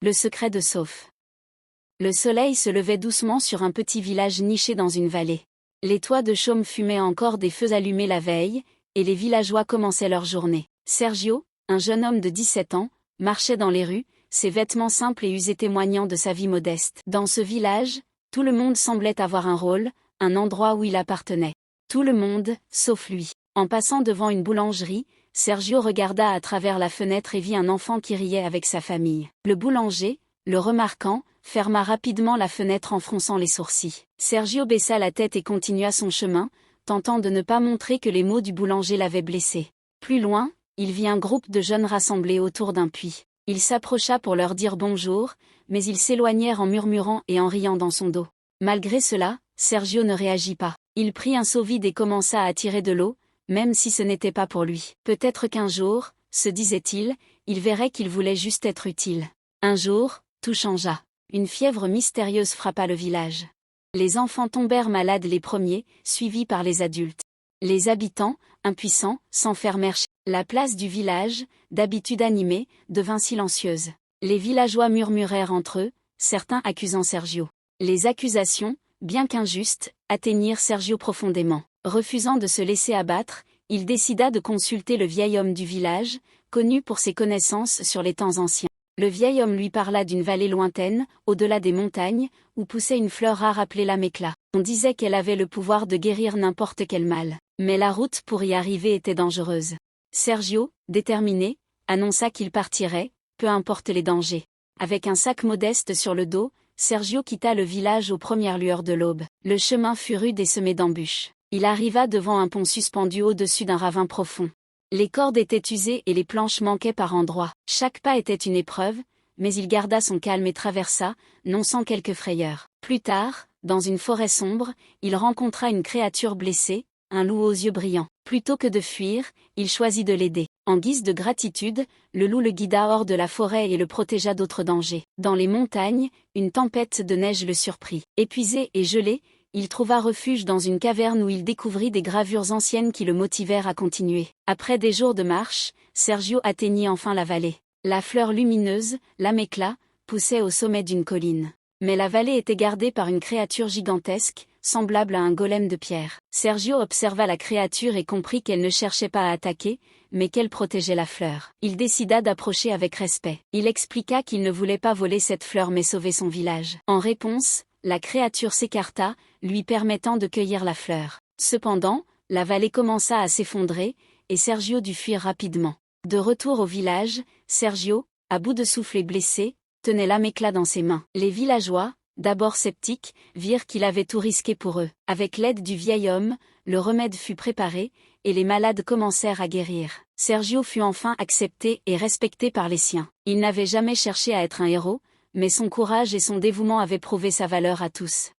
Le secret de Soph. Le soleil se levait doucement sur un petit village niché dans une vallée. Les toits de chaume fumaient encore des feux allumés la veille, et les villageois commençaient leur journée. Sergio, un jeune homme de 17 ans, marchait dans les rues, ses vêtements simples et usés témoignant de sa vie modeste. Dans ce village, tout le monde semblait avoir un rôle, un endroit où il appartenait. Tout le monde, sauf lui. En passant devant une boulangerie, Sergio regarda à travers la fenêtre et vit un enfant qui riait avec sa famille. Le boulanger, le remarquant, ferma rapidement la fenêtre en fronçant les sourcils. Sergio baissa la tête et continua son chemin, tentant de ne pas montrer que les mots du boulanger l'avaient blessé. Plus loin, il vit un groupe de jeunes rassemblés autour d'un puits. Il s'approcha pour leur dire bonjour, mais ils s'éloignèrent en murmurant et en riant dans son dos. Malgré cela, Sergio ne réagit pas. Il prit un seau vide et commença à tirer de l'eau, même si ce n'était pas pour lui. Peut-être qu'un jour, se disait-il, il verrait qu'il voulait juste être utile. Un jour, tout changea. Une fièvre mystérieuse frappa le village. Les enfants tombèrent malades les premiers, suivis par les adultes. Les habitants, impuissants, s'enfermèrent chez eux. La place du village, d'habitude animée, devint silencieuse. Les villageois murmurèrent entre eux, certains accusant Sergio. Les accusations, bien qu'injustes, atteignirent Sergio profondément. Refusant de se laisser abattre, il décida de consulter le vieil homme du village, connu pour ses connaissances sur les temps anciens. Le vieil homme lui parla d'une vallée lointaine, au-delà des montagnes, où poussait une fleur rare appelée la mécla. On disait qu'elle avait le pouvoir de guérir n'importe quel mal. Mais la route pour y arriver était dangereuse. Sergio, déterminé, annonça qu'il partirait, peu importe les dangers. Avec un sac modeste sur le dos, Sergio quitta le village aux premières lueurs de l'aube. Le chemin fut rude et semé d'embûches. Il arriva devant un pont suspendu au-dessus d'un ravin profond. Les cordes étaient usées et les planches manquaient par endroits. Chaque pas était une épreuve, mais il garda son calme et traversa, non sans quelque frayeur. Plus tard, dans une forêt sombre, il rencontra une créature blessée, un loup aux yeux brillants. Plutôt que de fuir, il choisit de l'aider. En guise de gratitude, le loup le guida hors de la forêt et le protégea d'autres dangers. Dans les montagnes, une tempête de neige le surprit. Épuisé et gelé, il trouva refuge dans une caverne où il découvrit des gravures anciennes qui le motivèrent à continuer. Après des jours de marche, Sergio atteignit enfin la vallée. La fleur lumineuse, la mécla, poussait au sommet d'une colline. Mais la vallée était gardée par une créature gigantesque, semblable à un golem de pierre. Sergio observa la créature et comprit qu'elle ne cherchait pas à attaquer, mais qu'elle protégeait la fleur. Il décida d'approcher avec respect. Il expliqua qu'il ne voulait pas voler cette fleur mais sauver son village. En réponse, la créature s'écarta, lui permettant de cueillir la fleur. Cependant, la vallée commença à s'effondrer, et Sergio dut fuir rapidement. De retour au village, Sergio, à bout de souffle et blessé, tenait l'améclat dans ses mains. Les villageois, d'abord sceptiques, virent qu'il avait tout risqué pour eux. Avec l'aide du vieil homme, le remède fut préparé, et les malades commencèrent à guérir. Sergio fut enfin accepté et respecté par les siens. Il n'avait jamais cherché à être un héros, mais son courage et son dévouement avaient prouvé sa valeur à tous.